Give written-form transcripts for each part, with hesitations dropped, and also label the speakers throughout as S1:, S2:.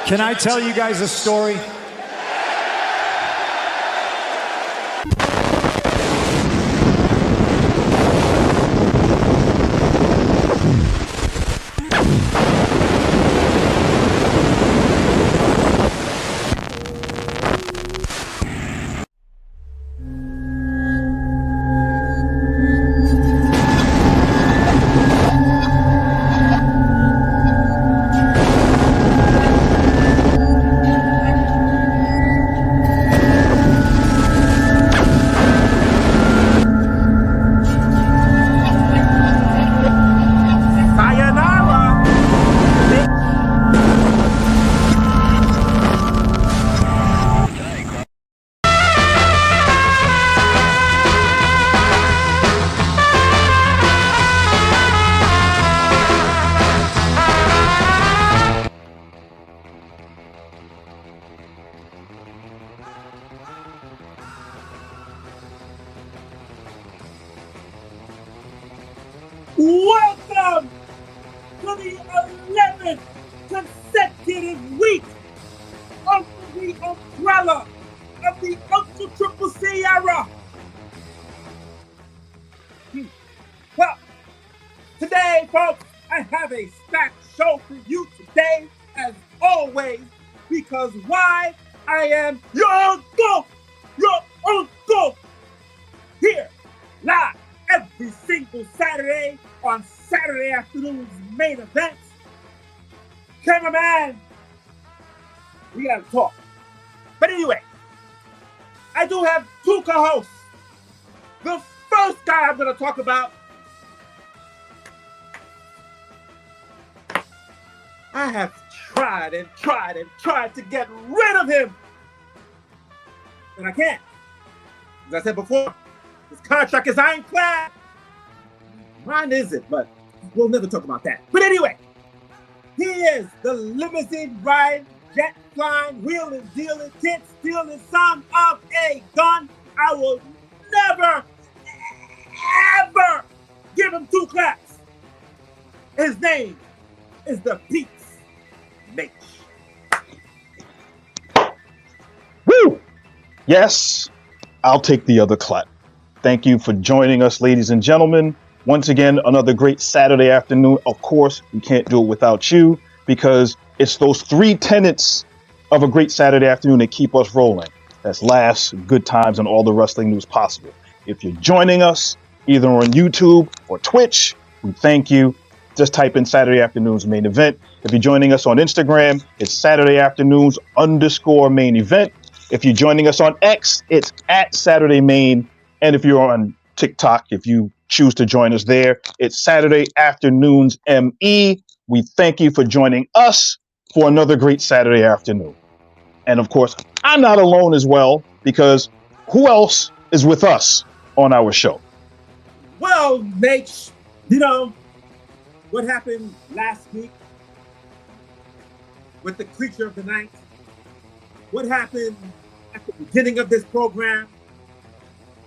S1: Can I tell you guys a story?
S2: Welcome to the 11th consecutive week under the umbrella of the Uncle Triple C era. Well, today, folks, I have a stacked show for you today, as always, because why? I am your uncle, here, live, every single Saturday on Saturday afternoon's main events. Cameraman, we gotta talk. But anyway, I do have two co-hosts. The first guy I'm gonna talk about, I have tried to get rid of him. And I can't. As I said before, his contract is ironclad. Mine isn't, but we'll never talk about that. But anyway, he is the limousine riding, jet flying, wheeling, dealing, tit stealing son of a gun. I will never, ever give him two claps. His name is the Pete's Mate.
S3: Woo! Yes, I'll take the other clap. Thank you for joining us, ladies and gentlemen. Once again, another great Saturday afternoon. Of course, we can't do it without you because it's those three tenets of a great Saturday afternoon that keep us rolling. That's laughs, good times, and all the wrestling news possible. If you're joining us either on YouTube or Twitch, we thank you. Just type in Saturday afternoon's main event. If you're joining us on Instagram, it's Saturday afternoons _main event. If you're joining us on X, it's at Saturday Main. And if you're on TikTok, if you choose to join us there, it's Saturday afternoons ME. We thank you for joining us for another great Saturday afternoon. And of course, I'm not alone as well, because who else is with us on our show?
S2: Well, Nate, you know what happened last week with the creature of the night? What happened at the beginning of this program?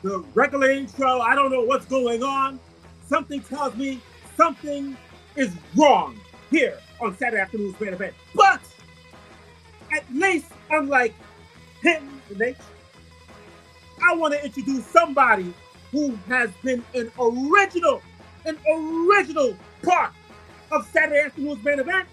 S2: The regular intro, I don't know what's going on. Something tells me something is wrong here on Saturday afternoon's main event. But at least, unlike him, Nate, I want to introduce somebody who has been an original part of Saturday afternoon's main event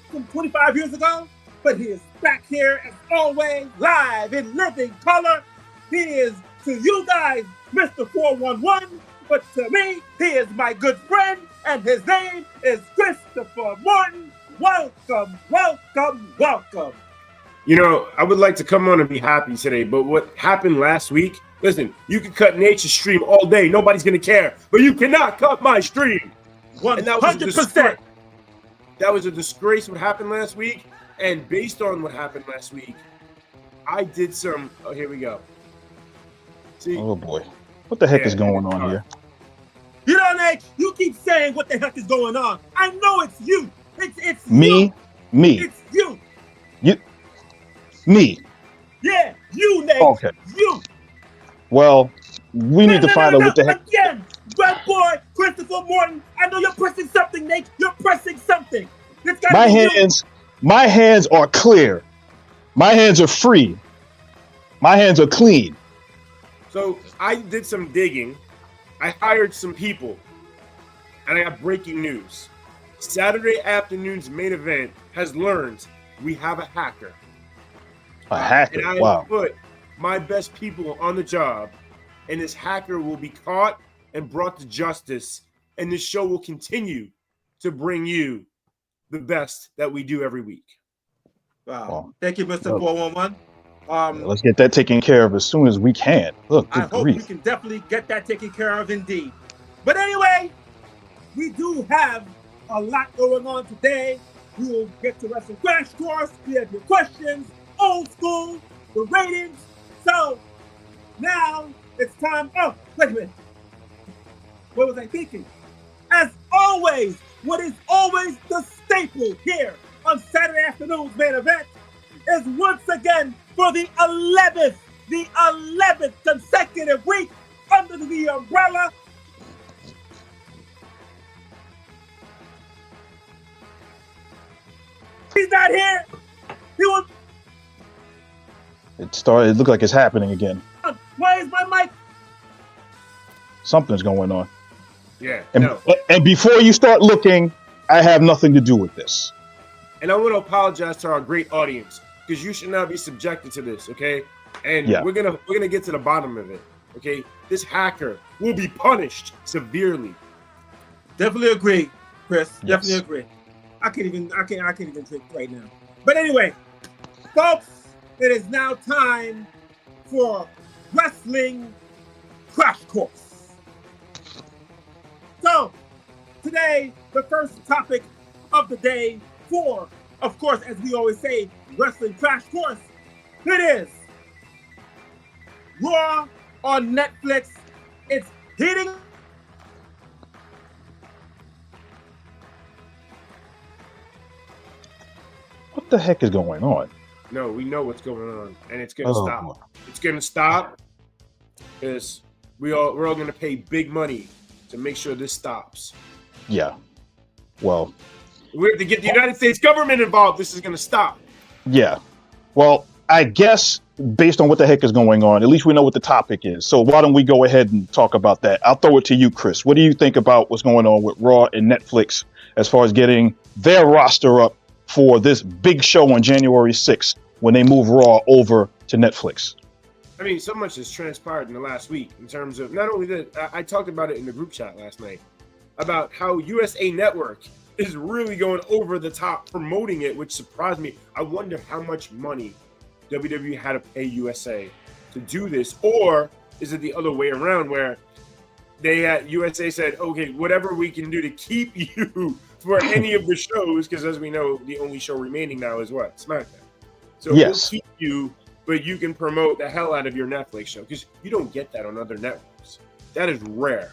S2: from 25 years ago. But he is back here as always, live in living color. He is, to you guys, Mr. 411, but to me, he is my good friend, and his name is Christopher Morton. Welcome, welcome, welcome.
S4: You know, I would like to come on and be happy today, but what happened last week, listen, you can cut Nature's stream all day. Nobody's going to care, but you cannot cut my stream.
S2: 100%.
S4: That was a disgrace what happened last week, and based on what happened last week, I did some, oh, here we go. See?
S3: Oh boy, what the heck is going on here?
S2: You know, Nate, you keep saying what the heck is going on. I know it's you. It's
S3: me.
S2: It's you.
S3: Me.
S2: Yeah, you, Nate.
S3: Okay.
S2: You.
S3: Well, we need to find out what the heck.
S2: Again, red boy, Christopher Morton. I know you're pressing something, Nate. You're pressing something.
S3: My hands are clear. My hands are free. My hands are clean.
S4: So I did some digging. I hired some people. And I got breaking news. Saturday afternoon's main event has learned we have a hacker.
S3: A hacker?
S4: And I
S3: Wow.
S4: put my best people on the job. And this hacker will be caught and brought to justice. And this show will continue to bring you the best that we do every week.
S2: Wow.
S3: Wow.
S2: Thank you, Mr. 411.
S3: Let's get that taken care of as soon as we can. Look,
S2: I
S3: good
S2: hope
S3: grief.
S2: we can definitely get that taken care of indeed. But anyway, we do have a lot going on today. We will get to Wrestling Crash Course. We have your questions, old school, the ratings. So now it's time. Oh, wait a minute. What was I thinking? As always, what is always the staple here on Saturday afternoon's main event is once again for the 11th consecutive week under the umbrella. He's not here. He was.
S3: It looked like it's happening again.
S2: Why is my mic?
S3: Something's going on.
S4: Yeah.
S3: And before you start looking, I have nothing to do with this.
S4: And I want to apologize to our great audience because you should not be subjected to this, okay? And we're gonna get to the bottom of it, okay? This hacker will be punished severely.
S2: Definitely agree, Chris.
S3: Yes.
S2: Definitely agree. I can't even drink right now. But anyway, folks, it is now time for Wrestling Crash Course. So, today, the first topic of the day for, of course, as we always say, Wrestling Crash Course, it is Raw on Netflix. It's heating.
S3: What the heck is going on?
S4: No, we know what's going on, and it's gonna stop.
S3: Boy.
S4: It's gonna stop because we're all gonna pay big money to make sure this stops.
S3: Yeah. Well,
S4: We have to get the United States government involved. This is gonna stop.
S3: yeah. Well, I guess based on what the heck is going on, at least we know what the topic is. So why don't we go ahead and talk about that? I'll throw it to you, Chris. What do you think about what's going on with Raw and Netflix as far as getting their roster up for this big show on January 6th when they move Raw over to Netflix?
S4: I mean, so much has transpired in the last week in terms of not only that, I talked about it in the group chat last night about how USA Network is really going over the top promoting it, which surprised me. I wonder how much money WWE had to pay USA to do this, or is it the other way around where USA said, okay, whatever we can do to keep you for any of the shows, because as we know, the only show remaining now is what? SmackDown. So
S3: Yes.
S4: we'll keep you, but you can promote the hell out of your Netflix show, because you don't get that on other networks. That is rare.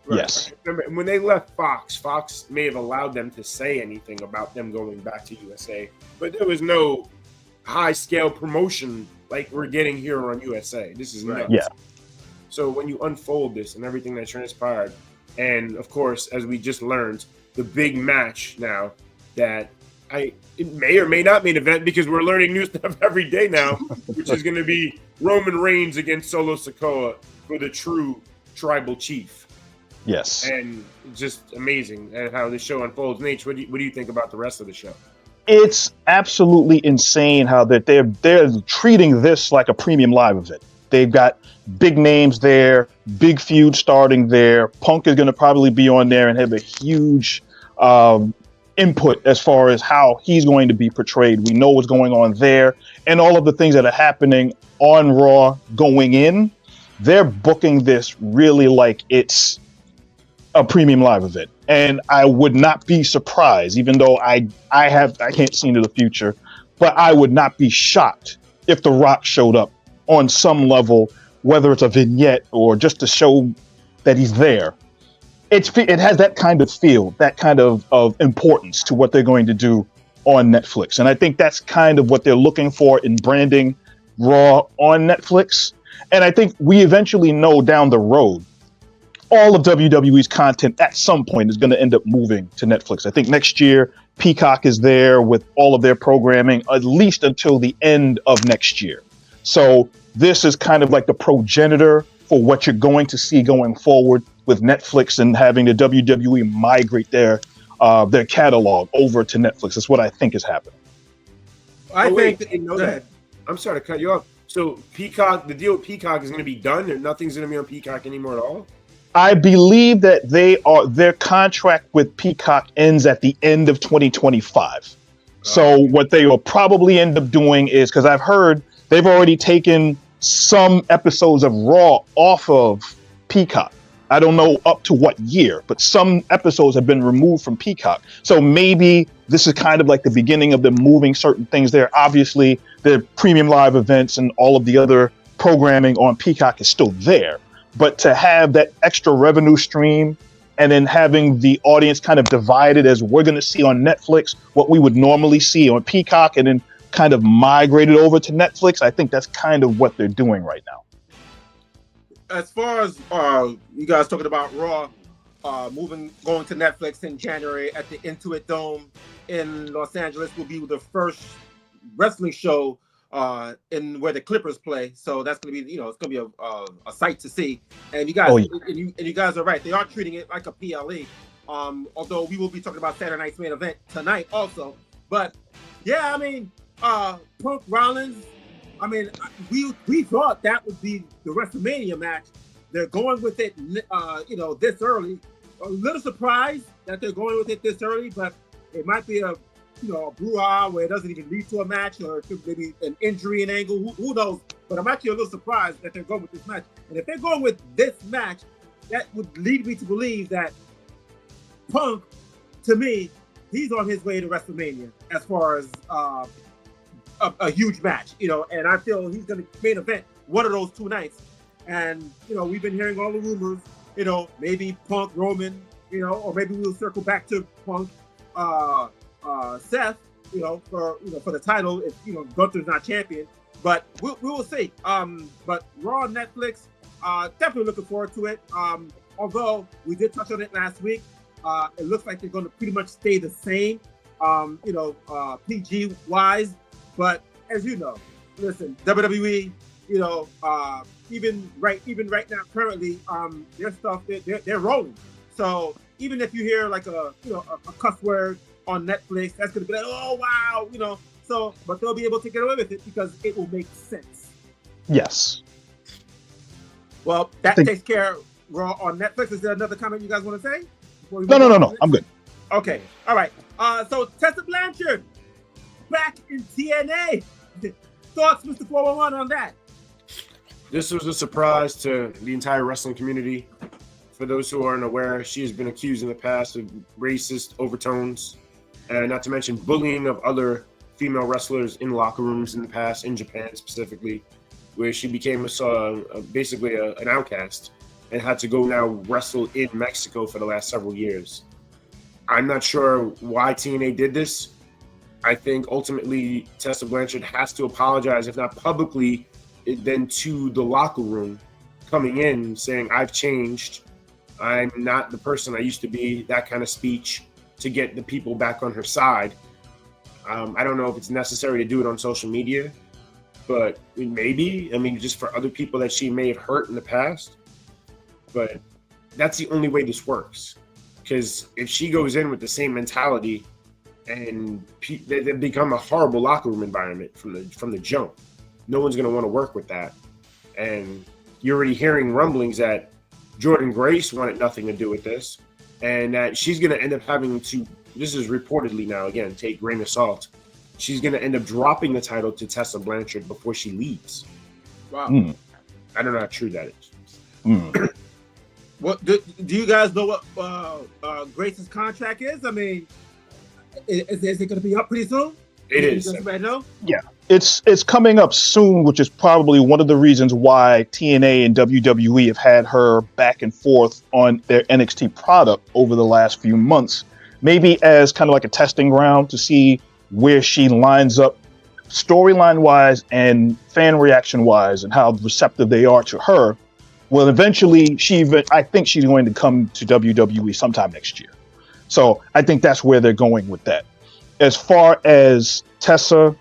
S3: Yes.
S4: Remember, when they left Fox may have allowed them to say anything about them going back to USA, but there was no high-scale promotion like we're getting here on USA. This is nuts.
S3: Yeah.
S4: So when you unfold this and everything that transpired, and of course, as we just learned, the big match now that it may or may not main event because we're learning new stuff every day now, which is going to be Roman Reigns against Solo Sikoa for the true tribal chief.
S3: Yes.
S4: And just amazing at how this show unfolds. Nate, what do you think about the rest of the show?
S3: It's absolutely insane how that they're treating this like a premium live event. They've got big names there, big feud starting there. Punk is going to probably be on there and have a huge input as far as how he's going to be portrayed. We know what's going on there, and all of the things that are happening on Raw going in. They're booking this really like it's a premium live event, and I would not be surprised, even though I can't see into the future, but I would not be shocked if The Rock showed up on some level, whether it's a vignette or just to show that he's there. It has that kind of feel, that kind of importance to what they're going to do on Netflix, and I think that's kind of what they're looking for in branding Raw on Netflix. And I think we eventually know down the road all of WWE's content at some point is going to end up moving to Netflix. I think next year Peacock is there with all of their programming at least until the end of next year. So this is kind of like the progenitor for what you're going to see going forward with Netflix and having the WWE migrate their catalog over to Netflix. That's what I think is happening.
S2: I think.
S4: I didn't know that. I'm sorry to cut you off. So Peacock, the deal with Peacock is going to be done, and nothing's going to be on Peacock anymore at all.
S3: I believe that their contract with Peacock ends at the end of 2025. So what they will probably end up doing is, because I've heard they've already taken some episodes of Raw off of Peacock. I don't know up to what year, but some episodes have been removed from Peacock. So maybe this is kind of like the beginning of them moving certain things there. Obviously, the premium live events and all of the other programming on Peacock is still there. But to have that extra revenue stream and then having the audience kind of divided as we're going to see on Netflix, what we would normally see on Peacock, and then kind of migrated over to Netflix, I think that's kind of what they're doing right now.
S2: As far as you guys talking about Raw going to Netflix in January at the Intuit Dome in Los Angeles will be the first wrestling show in where the Clippers play. So that's going to be, it's going to be a sight to see. And you guys, and you guys are right. They are treating it like a PLE. Although we will be talking about Saturday night's main event tonight also. But yeah, I mean, Punk Rollins. I mean, we thought that would be the WrestleMania match. They're going with it, this early. A little surprised that they're going with it this early, but it might be a brouhaha where it doesn't even lead to a match, or maybe an injury and angle. Who knows? But I'm actually a little surprised that they're going with this match. And if they're going with this match, that would lead me to believe that Punk, to me, he's on his way to WrestleMania as far as a huge match, and I feel he's going to main event one of those two nights. And, we've been hearing all the rumors, maybe Punk, Roman, or maybe we'll circle back to Punk, Seth, for the title if, Gunther's not champion. But we will see. But Raw, Netflix, definitely looking forward to it. Although we did touch on it last week, it looks like they're going to pretty much stay the same, PG wise. But as you know, listen, WWE, even right now, currently, their stuff they're rolling. So even if you hear like a cuss word on Netflix, that's gonna be like, oh wow, So, but they'll be able to get away with it because it will make sense.
S3: Yes.
S2: Well, that takes care of Raw on Netflix. Is there another comment you guys want to say?
S3: No. I'm good.
S2: Okay. All right. So Tessa Blanchard back in TNA. Thoughts, Mr. 411, on that?
S4: This was a surprise to the entire wrestling community. For those who aren't aware, she has been accused in the past of racist overtones, and not to mention bullying of other female wrestlers in locker rooms in the past, in Japan specifically, where she became basically an outcast and had to go now wrestle in Mexico for the last several years. I'm not sure why TNA did this. I think ultimately Tessa Blanchard has to apologize, if not publicly, then to the locker room, coming in saying, I've changed. I'm not the person I used to be, that kind of speech to get the people back on her side. I don't know if it's necessary to do it on social media, but maybe, just for other people that she may have hurt in the past. But that's the only way this works. Because if she goes in with the same mentality, and they become a horrible locker room environment from the jump. No one's going to want to work with that. And you're already hearing rumblings that Jordynne Grace wanted nothing to do with this, and that she's going to end up having to, this is reportedly now, again, take grain of salt, she's going to end up dropping the title to Tessa Blanchard before she leaves.
S2: Wow.
S4: I don't know how true that is.
S2: What do you guys know what Grace's contract is? Is it going to be up pretty soon?
S4: It is.
S2: Does anybody know?
S3: Yeah, it's coming up soon, which is probably one of the reasons why TNA and WWE have had her back and forth on their NXT product over the last few months. Maybe as kind of like a testing ground to see where she lines up storyline wise and fan reaction wise, and how receptive they are to her. Well, eventually, I think she's going to come to WWE sometime next year. So I think that's where they're going with that. as far as Tessa,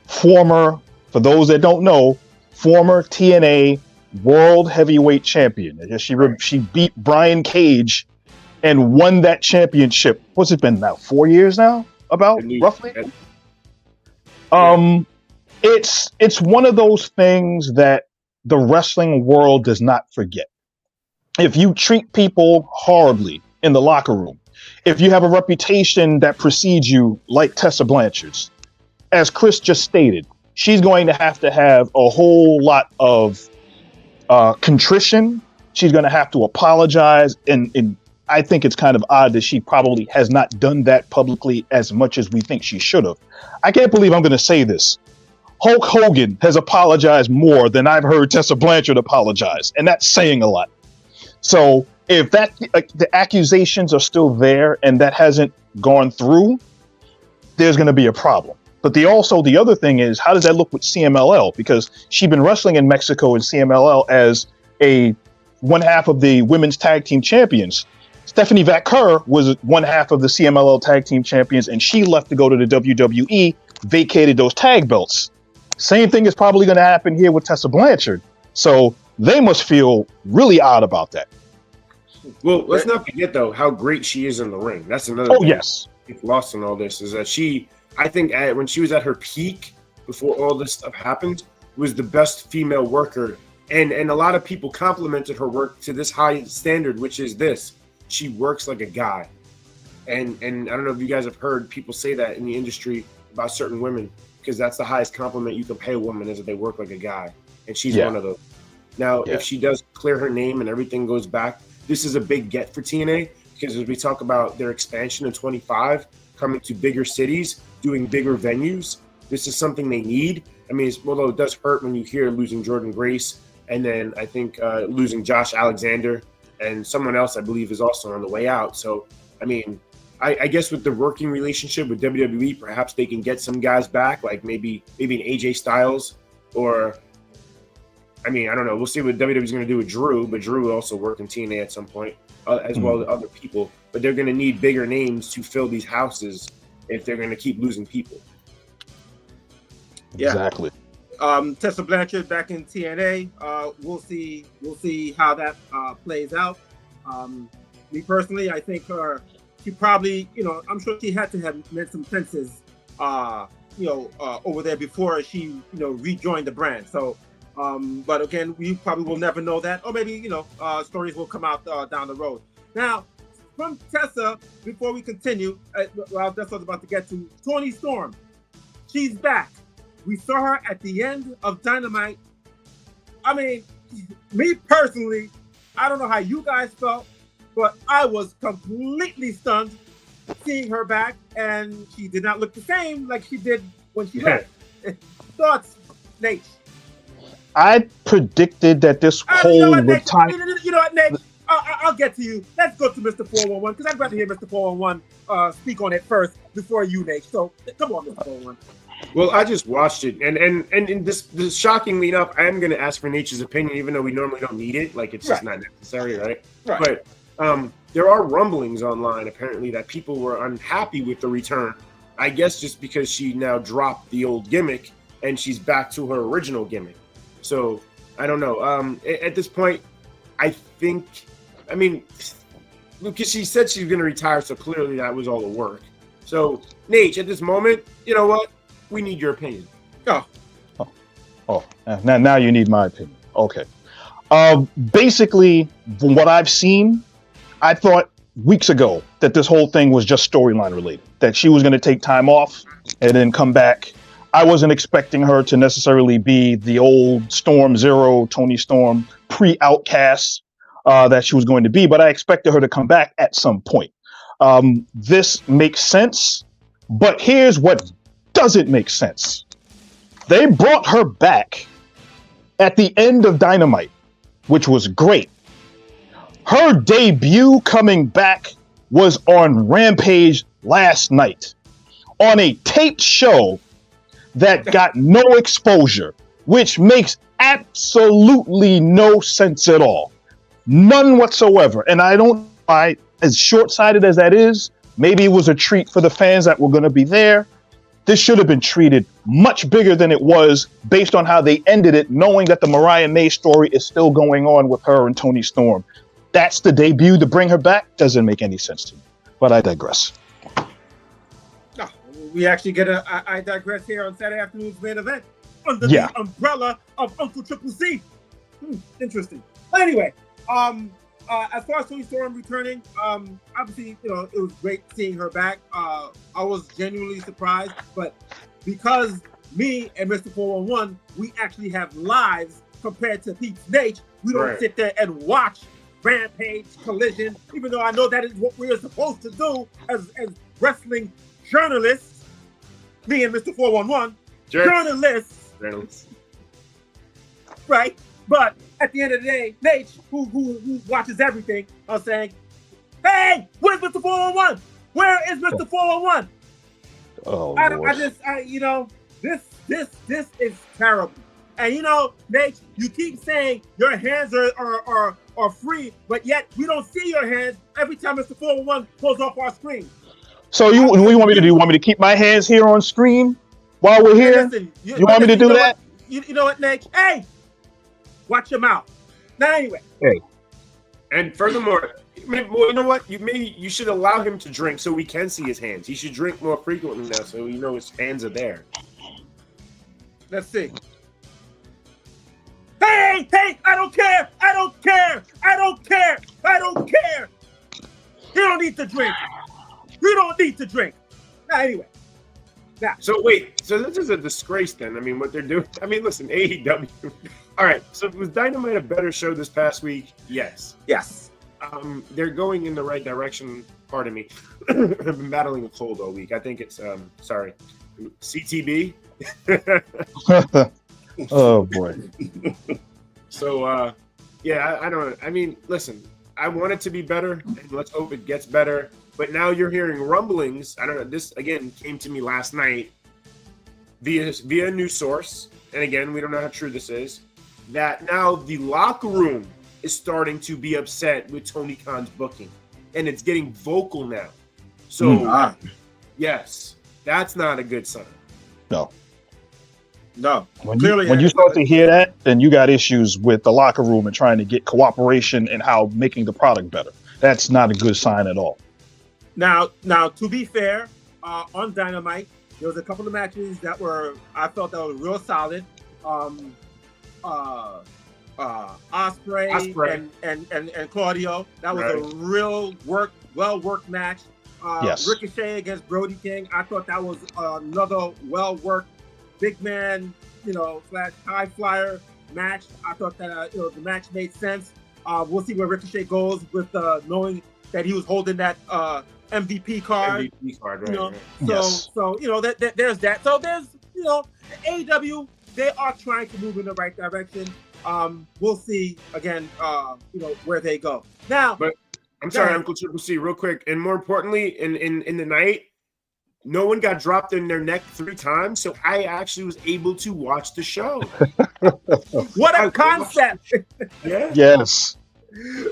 S3: for those that don't know, former TNA World Heavyweight Champion. She beat Brian Cage and won that championship. What's it been now? 4 years now? About roughly. It's one of those things that the wrestling world does not forget. If you treat people horribly in the locker room, if you have a reputation that precedes you like Tessa Blanchard's, as Chris just stated, she's going to have a whole lot of contrition. She's going to have to apologize. And I think it's kind of odd that she probably has not done that publicly as much as we think she should have. I can't believe I'm going to say this. Hulk Hogan has apologized more than I've heard Tessa Blanchard apologize. And that's saying a lot. So if the accusations are still there and that hasn't gone through, there's going to be a problem. But the other thing is, how does that look with CMLL? Because she'd been wrestling in Mexico in CMLL as one half of the women's tag team champions. Stephanie Vaquer was one half of the CMLL tag team champions, and she left to go to the WWE, vacated those tag belts. Same thing is probably going to happen here with Tessa Blanchard. So they must feel really odd about that.
S4: Well, let's not forget, though, how great she is in the ring. That's another thing. Yes. Lost in all this is that I think when she was at her peak, before all this stuff happened, was the best female worker. And a lot of people complimented her work to this high standard, which is this. She works like a guy. And I don't know if you guys have heard people say that in the industry about certain women, because that's the highest compliment you can pay a woman, is that they work like a guy. And she's one of those. Now, if she does clear her name and everything goes back, this is a big get for TNA, because as we talk about their expansion in 25, coming to bigger cities, doing bigger venues, this is something they need. I mean, although it does hurt when you hear losing Jordan Grace, and then I think losing Josh Alexander, and someone else I believe is also on the way out. So, I mean, I guess with the working relationship with WWE, perhaps they can get some guys back, like maybe an AJ Styles, or, I mean, I don't know. We'll see what WWE's going to do with Drew, but Drew will also work in TNA at some point, as well as other people. But they're going to need bigger names to fill these houses if they're going to keep losing people.
S2: Yeah.
S3: Exactly.
S2: Tessa Blanchard back in TNA. We'll see how that plays out. Me personally, I think she probably, I'm sure she had to have met some fences, over there before she, rejoined the brand. So, but again, we probably will never know that, or maybe, stories will come out down the road. Now, from Tessa, before we continue, that's what I was about to get to. Toni Storm, she's back. We saw her at the end of Dynamite. I mean, me personally, I don't know how you guys felt, but I was completely stunned seeing her back, and she did not look the same like she did when she left. Thoughts, Nate?
S3: I predicted that this whole time.
S2: You know what, Nate? I'll get to you. Let's go to Mr. 411, because I'd rather hear Mr. 411 speak on it first before you, Nate. So come on, Mr. 411.
S4: Well, I just watched it, and this shockingly enough, I am going to ask for Nature's opinion, even though we normally don't need it. Like, it's just not necessary, right? But there are rumblings online, apparently, that people were unhappy with the return. I guess just because she now dropped the old gimmick, and she's back to her original gimmick. So, I don't know. At this point, I think, because she said she's going to retire, so clearly that was all the work. So, Nate, at this moment, you know what? We need your opinion.
S3: Now you need my opinion. Okay. Basically, from what I've seen, I thought weeks ago that this whole thing was just storyline related, that she was going to take time off and then come back. I wasn't expecting her to necessarily be the old Storm Zero, Toni Storm, pre-Outcast that she was going to be, but I expected her to come back at some point. This makes sense, but here's what doesn't make sense. They brought her back at the end of Dynamite, which was great. Her debut coming back was on Rampage last night on a taped show that got no exposure, which makes absolutely no sense at all. None whatsoever. And I don't, as short-sighted as that is, Maybe it was a treat for the fans that were going to be there. This should have been treated much bigger than it was based on how they ended it, knowing that the Mariah May story is still going on with her and Toni Storm. That's the debut to bring her back. Doesn't make any sense to me. But I digress.
S2: No, we actually get I digress here on Saturday afternoon's main event under the umbrella of Uncle Triple C. Interesting. But anyway, as far as Toni Storm returning, obviously, it was great seeing her back. I was genuinely surprised, but because me and Mr. 411, we actually have lives compared to Pete's Nate, we don't sit there and watch Rampage, Collision, even though I know that is what we are supposed to do as wrestling journalists. Me and Mr. 411, journalists. Right? But at the end of the day, Nate, who watches everything, are saying, "Hey, where's Mr. 411? Where is Mr. 411?"
S3: Oh,
S2: this is terrible. And Nate, you keep saying your hands are free, but yet we don't see your hands every time Mr. 411 pulls off our screen.
S3: So what do you want me to do? You want me to keep my hands here on screen while we're here?
S2: Listen,
S3: you want me to do that?
S2: You know what, Nate? Hey, watch your mouth. Now, anyway.
S3: Hey.
S4: And furthermore, you know what? You should allow him to drink so we can see his hands. He should drink more frequently now, so his hands are there.
S2: Let's see. Hey! I don't care! You don't need to drink. Now, anyway. Now.
S4: So wait, so this is a disgrace then. I mean, what they're doing. I mean, listen, AEW. All right, so was Dynamite a better show this past week? Yes. They're going in the right direction. Pardon me. I've been battling a cold all week. I think it's CTB.
S3: Oh boy.
S4: So I mean, listen, I want it to be better, and let's hope it gets better. But now you're hearing rumblings. I don't know. This again came to me last night via a news source, and again, we don't know how true this is. That now the locker room is starting to be upset with Tony Khan's booking, and it's getting vocal now. So, yes, that's not a good sign.
S2: No.
S3: When you start to hear that, then you got issues with the locker room and trying to get cooperation and how making the product better. That's not a good sign at all.
S2: Now, to be fair, on Dynamite, there was a couple of matches I felt that were real solid. Ospreay and Claudio. That was a real well worked match.
S3: Yes.
S2: Ricochet against Brody King. I thought that was another well worked big man, / high flyer match. I thought that the match made sense. We'll see where Ricochet goes with knowing that he was holding that MVP card. Right. So there's that. So there's AEW, they are trying to move in the right direction. We'll see again, where they go. Now,
S4: but I'm sorry, Uncle Triple C, real quick, and more importantly, in the night, no one got dropped in their neck 3 times, so I actually was able to watch the show.
S2: What a concept!
S4: Yeah.
S3: Yes.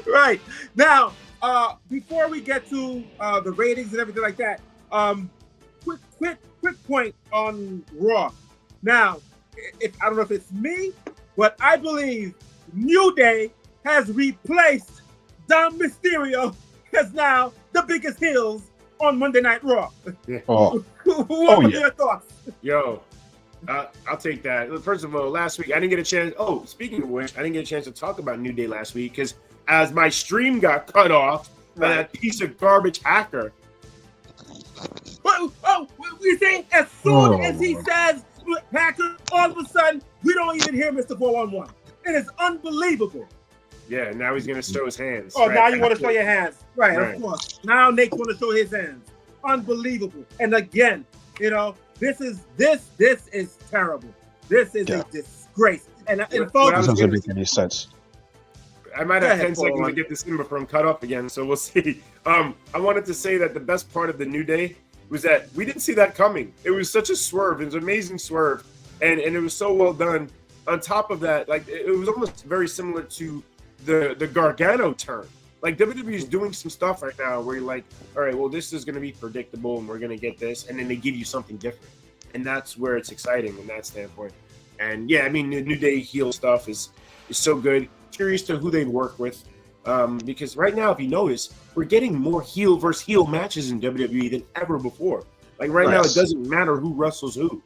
S2: Right now, before we get to the ratings and everything like that, quick point on Raw. Now, I don't know if it's me, but I believe New Day has replaced Dom Mysterio as now the biggest heels on Monday Night Raw.
S4: Yeah.
S2: What are your thoughts?
S4: Yo, I'll take that. First of all, last week I didn't get a chance. Oh, speaking of which, I didn't get a chance to talk about New Day last week because as my stream got cut off by that piece of garbage hacker.
S2: We say as soon as he says hacker, all of a sudden we don't even hear Mr. 411. It is unbelievable.
S4: Yeah, now he's gonna show his hands.
S2: Oh, right? Now you want to show your hands, right? Of course. Now Nate's want to show his hands. Unbelievable. And again, this is terrible. This is a disgrace. And folks,
S3: this doesn't make any sense.
S4: I might have 10 seconds to get this in before I'm cut off again, so we'll see. I wanted to say that the best part of the New Day was that we didn't see that coming. It was such a swerve. It was an amazing swerve, and it was so well done. On top of that, it was almost very similar to the Gargano turn. Like WWE is doing some stuff right now where you're like, all right, well, this is going to be predictable and we're going to get this, and then they give you something different, and that's where it's exciting in that standpoint. And yeah, I mean, the New Day heel stuff is so good. Curious to who they work with, because right now, if you notice, we're getting more heel versus heel matches in WWE than ever before. Like right now, it doesn't matter who wrestles who.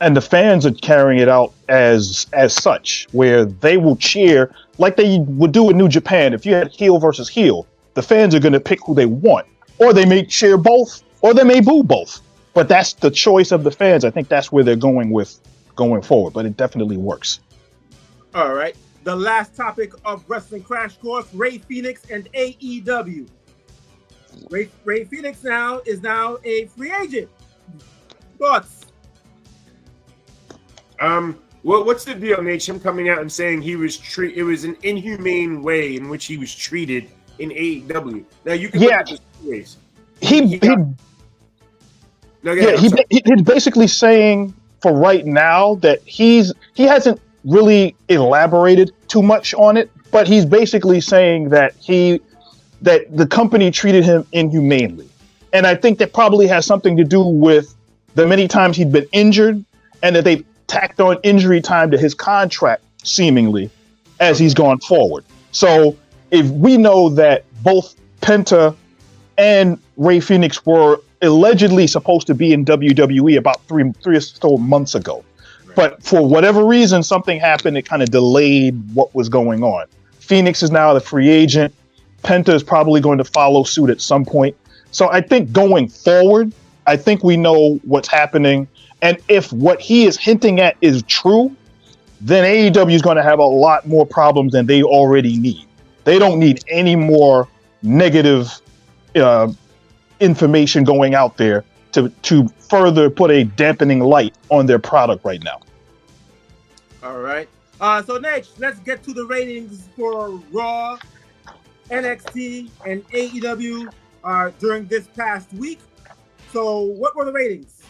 S3: And the fans are carrying it out as such, where they will cheer like they would do in New Japan. If you had heel versus heel, the fans are going to pick who they want, or they may cheer both, or they may boo both. But that's the choice of the fans. I think that's where they're going forward. But it definitely works.
S2: All right. The last topic of Wrestling Crash Course: Ray Phoenix and AEW. Ray Phoenix is now a free agent. Thoughts?
S4: What's the deal, Nate? Him coming out and saying it was an inhumane way in which he was treated in AEW. Now you can look at this two ways. He's
S3: basically saying for right now that he hasn't really elaborated too much on it, but he's basically saying that the company treated him inhumanely. And I think that probably has something to do with the many times he'd been injured and that they've tacked on injury time to his contract, seemingly, as he's gone forward. So if we know that both Penta and Ray Phoenix were allegedly supposed to be in WWE about three or so months ago, but for whatever reason, something happened that kind of delayed what was going on. Phoenix is now the free agent. Penta is probably going to follow suit at some point. So I think going forward, I think we know what's happening. And if what he is hinting at is true, then AEW is going to have a lot more problems than they already need. They don't need any more negative information going out there to further put a dampening light on their product right now.
S2: All right. So next, let's get to the ratings for Raw, NXT, and AEW during this past week. So what were the ratings?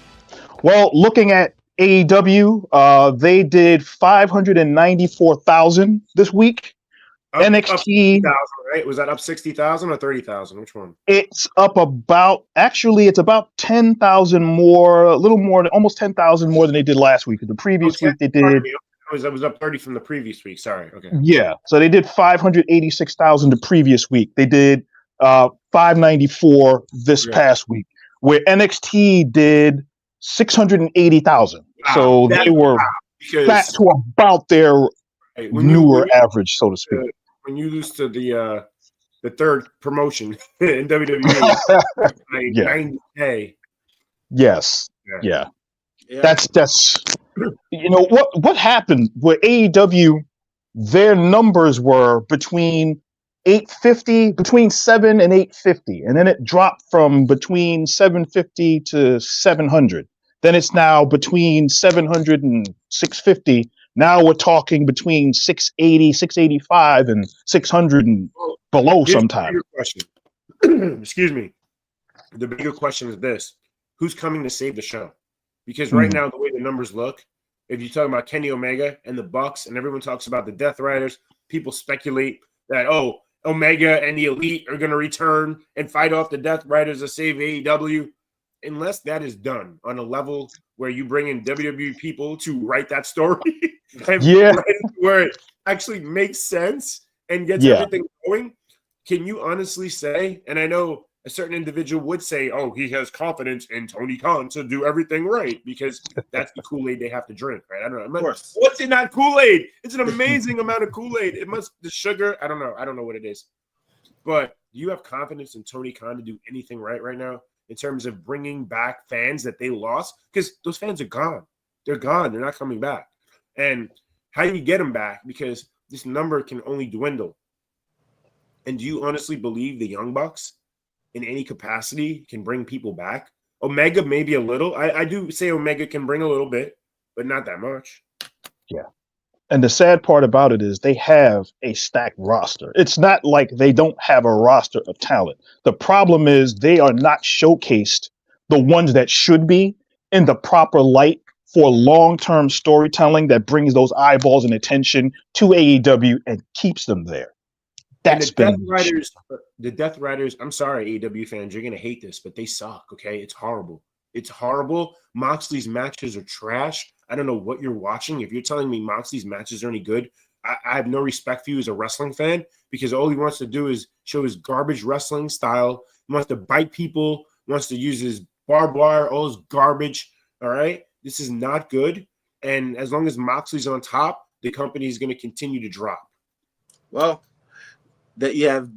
S3: Well, looking at AEW, they did 594,000 this week. NXT,
S4: up 60,000, right? Was that up 60,000 or 30,000? Which one?
S3: It's up about 10,000 more, a little more, almost 10,000 more than they did last week. The previous week they did.
S4: That was up 30 from the previous week. Sorry. Okay.
S3: Yeah. So they did 586,000 the previous week. They did 594 this past week, where NXT did 680,000. Wow, so they were back to about their newer average, so to speak.
S4: When you lose to the third promotion in WWE, like 90K.
S3: Yes. Yeah. That's what happened with AEW. Their numbers were between 7 and 850, and then it dropped from between 750 to 700. Then it's now between 700 and 650. Now we're talking between 680, 685, and 600 and below sometimes.
S4: Excuse me. The bigger question is this: who's coming to save the show? Because right now, the way the numbers look, if you're talking about Kenny Omega and the Bucks, and everyone talks about the Death Riders, people speculate that Omega and the Elite are going to return and fight off the Death Riders to save AEW. Unless that is done on a level where you bring in WWE people to write that story, where it actually makes sense and gets everything going, can you honestly say, and I know a certain individual would say, oh, he has confidence in Tony Khan to do everything right, because that's the Kool-Aid they have to drink, right? I don't know. What's in that Kool-Aid? It's an amazing amount of Kool-Aid. The sugar, I don't know what it is. But do you have confidence in Tony Khan to do anything right now in terms of bringing back fans that they lost? Because those fans are gone. They're gone. They're not coming back. And how do you get them back? Because this number can only dwindle. And do you honestly believe the Young Bucks in any capacity can bring people back? Omega maybe a little. I do say Omega can bring a little bit, but not that much.
S3: Yeah. And the sad part about it is they have a stacked roster. It's not like they don't have a roster of talent. The problem is they are not showcased, the ones that should be, in the proper light for long-term storytelling that brings those eyeballs and attention to AEW and keeps them there. That's been
S4: the Death Riders. I'm sorry, AW fans, you're gonna hate this, but they suck. Okay, it's horrible. It's horrible. Moxley's matches are trash. I don't know what you're watching. If you're telling me Moxley's matches are any good, I have no respect for you as a wrestling fan, because all he wants to do is show his garbage wrestling style. He wants to bite people, wants to use his barbed wire, all his garbage. All right, this is not good. And as long as Moxley's on top, the company is going to continue to drop.
S2: Well, that you have,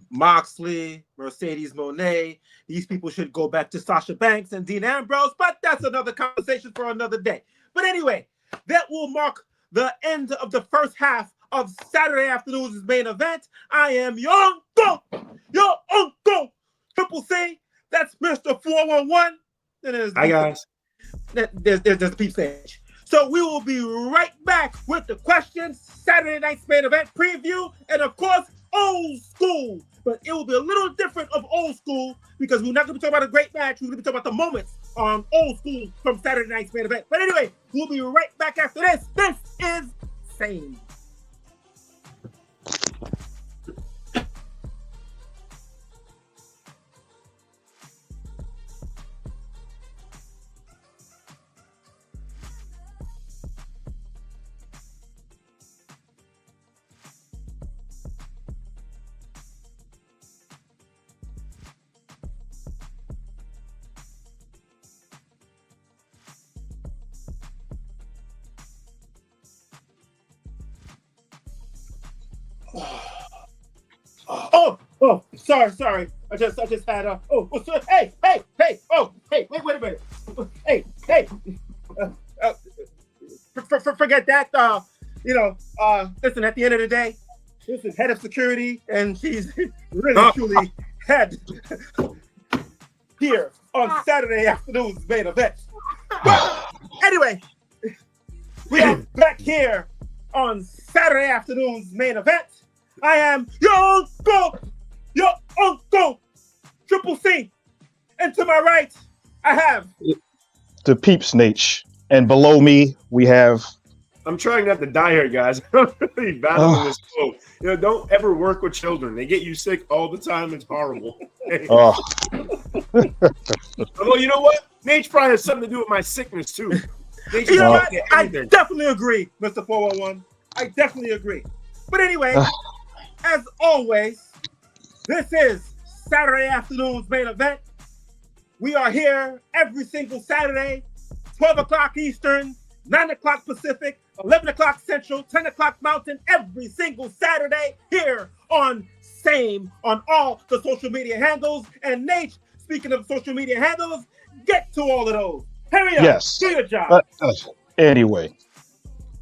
S2: Moxley, Mercedes Moné. These people should go back to Sasha Banks and Dean Ambrose, but that's another conversation for another day. But anyway, that will mark the end of the first half of Saturday afternoon's main event. I am your uncle, Triple C. That's Mr. 411.
S4: Hi, guys.
S2: There's the peep stage. So we will be right back with the questions, Saturday night's main event preview, and of course, old school. But it will be a little different of old school because we're not going to be talking about a great match. We're going to be talking about the moments on old school from Saturday night's main event. But anyway, we'll be right back after this. This is Same. Sorry. I just had wait a minute. Forget that. Listen, at the end of the day, this is head of security, and she's really truly head here on Saturday afternoon's main event. But anyway, we are back here on Saturday afternoon's main event. I am your uncle, Triple C. And to my right, I have
S3: the Peeps Nate. And below me, we have...
S4: I'm trying not to die here, guys. I'm really battling this cold. Don't ever work with children. They get you sick all the time. It's horrible.
S3: Oh.
S4: Although, you know what? Nate probably has something to do with my sickness, too.
S2: You know what? I definitely agree, Mr. 411. I definitely agree. But anyway, as always, this is Saturday afternoon's main event. We are here every single Saturday, 12 o'clock Eastern, 9 o'clock Pacific, 11 o'clock Central, 10 o'clock Mountain, every single Saturday here on Same on all the social media handles. And Nate, speaking of social media handles, get to all of those. Hurry up.
S3: Yes.
S2: Do your job.
S3: Anyway,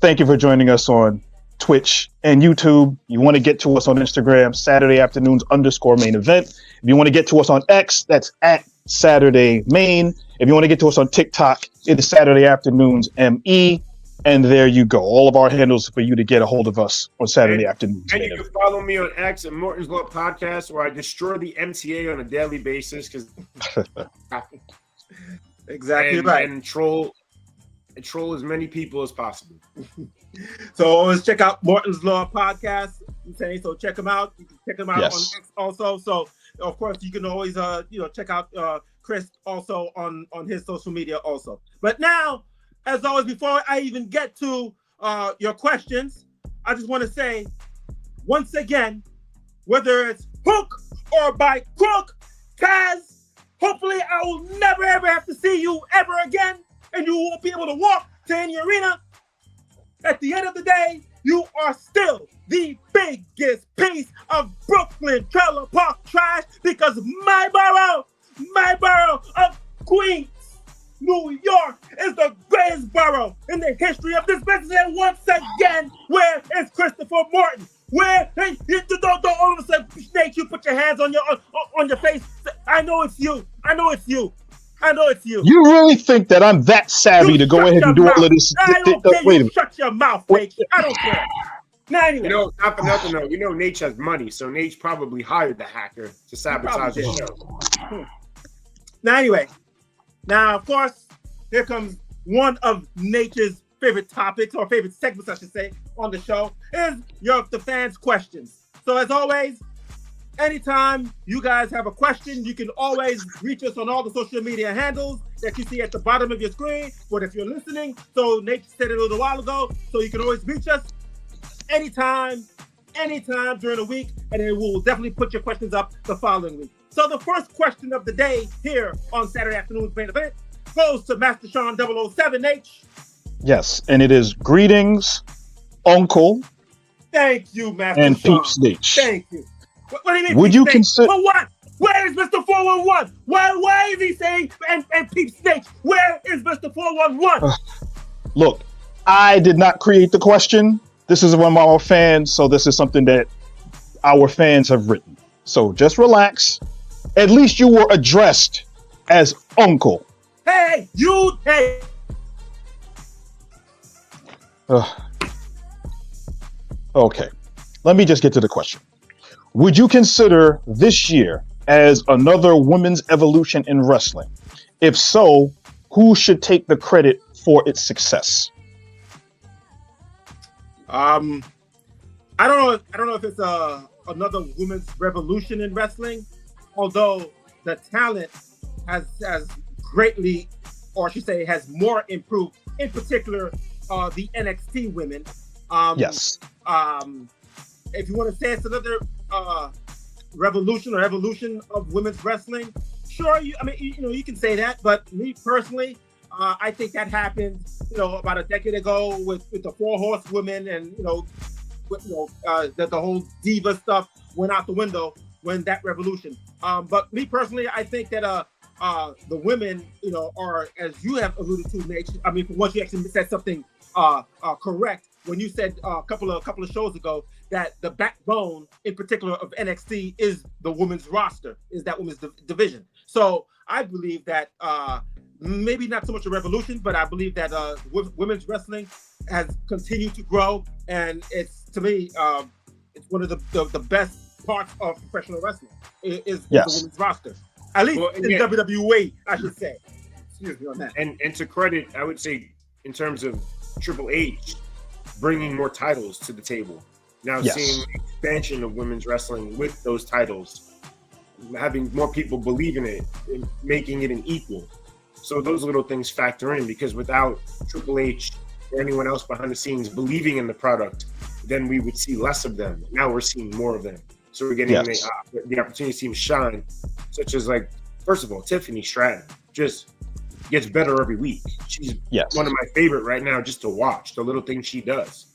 S3: thank you for joining us on Twitch and YouTube. You want to get to us on Instagram, Saturday afternoons _main event. If you want to get to us on X, that's at Saturday Main. If you want to get to us on TikTok, it is Saturday afternoons ME. And there you go. All of our handles for you to get a hold of us on Saturday afternoons.
S4: And you can follow me on X at Morton's Law Podcast, where I destroy the MTA on a daily basis because
S2: exactly right.
S4: And troll as many people as possible.
S2: So always check out Morton's Law Podcast. So check them out. You can check them out on X also. So of course you can always check out Chris also on his social media also. But now, as always, before I even get to your questions, I just want to say once again, whether it's hook or by crook, Taz, hopefully I will never ever have to see you ever again, and you won't be able to walk to any arena. At the end of the day, you are still the biggest piece of Brooklyn trailer park trash because my borough of Queens, New York is the greatest borough in the history of this business. And once again, where is Christopher Morton? Where don't all of a sudden, Snake, you put your hands on your face. I know it's you.
S3: You really think that I'm that savvy to go ahead and do all of this?
S2: I don't care. You shut your mouth, Nate. I don't care. Now, anyway.
S4: Not for nothing, though. Nate has money, so Nate probably hired the hacker to sabotage the show.
S2: Now, anyway. Now, of course, here comes one of Nature's favorite topics, or favorite segments, I should say, on the show, is the fans' questions. So as always, anytime you guys have a question, you can always reach us on all the social media handles that you see at the bottom of your screen. But if you're listening, so Nate said it a little while ago, so you can always reach us anytime during the week, and then we'll definitely put your questions up the following week. So the first question of the day here on Saturday Afternoon's Main Event goes to Master Sean 007H.
S3: Yes, and it is greetings, Uncle.
S2: Thank you, Master
S3: and
S2: Sean.
S3: Peep Snitch.
S2: Thank you. What do you mean?
S3: Would you consider?
S2: Well, what? Where is Mr. 411? Why is he saying and Peep Snitch? Where is Mr. 411?
S3: Look, I did not create the question. This is one of our fans, so this is something that our fans have written. So just relax. At least you were addressed as Uncle.
S2: Hey, you. Hey.
S3: Okay, let me just get to the question. Would you consider this year as another women's evolution in wrestling? If so, who should take the credit for its success?
S2: I don't know if it's another women's revolution in wrestling, although the talent has greatly, or I should say, has more improved. In particular, the NXT women.
S3: Yes.
S2: If you want to say it's another revolution or evolution of women's wrestling, sure. You can say that, but me personally, I think that happened, about a decade ago with the 4 horsewomen, and the whole diva stuff went out the window when that revolution. But me personally, I think that the women, are, as you have alluded to, Nate. I mean, for once you actually said something correct when you said a couple of shows ago that the backbone, in particular, of NXT is the women's roster, is that women's division. So I believe that maybe not so much a revolution, but I believe that women's wrestling has continued to grow, and it's, to me, it's one of the best parts of professional wrestling is the women's roster. At least in WWE, I should say. Excuse me on that.
S4: And to credit, I would say, in terms of Triple H bringing more titles to the table. Now seeing the expansion of women's wrestling with those titles, having more people believe in it, and making it an equal. So those little things factor in, because without Triple H or anyone else behind the scenes believing in the product, then we would see less of them. Now we're seeing more of them. So we're getting the opportunity to see them shine, such as, like, first of all, Tiffany Stratton just gets better every week. She's one of my favorite right now just to watch, the little things she does.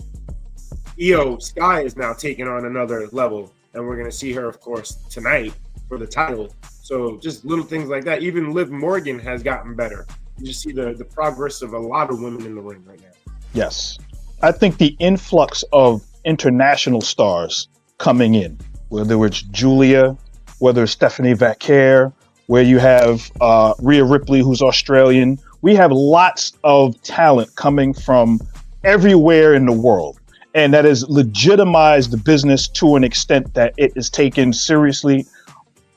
S4: Io Sky is now taking on another level, and we're going to see her, of course, tonight for the title. So just little things like that. Even Liv Morgan has gotten better. You just see the progress of a lot of women in the ring right now. Yes.
S3: I think the influx of international stars coming in, whether it's Julia, whether it's Stephanie Vaquer, where you have Rhea Ripley, who's Australian. We have lots of talent coming from everywhere in the world. And that has legitimized the business to an extent that it is taken seriously,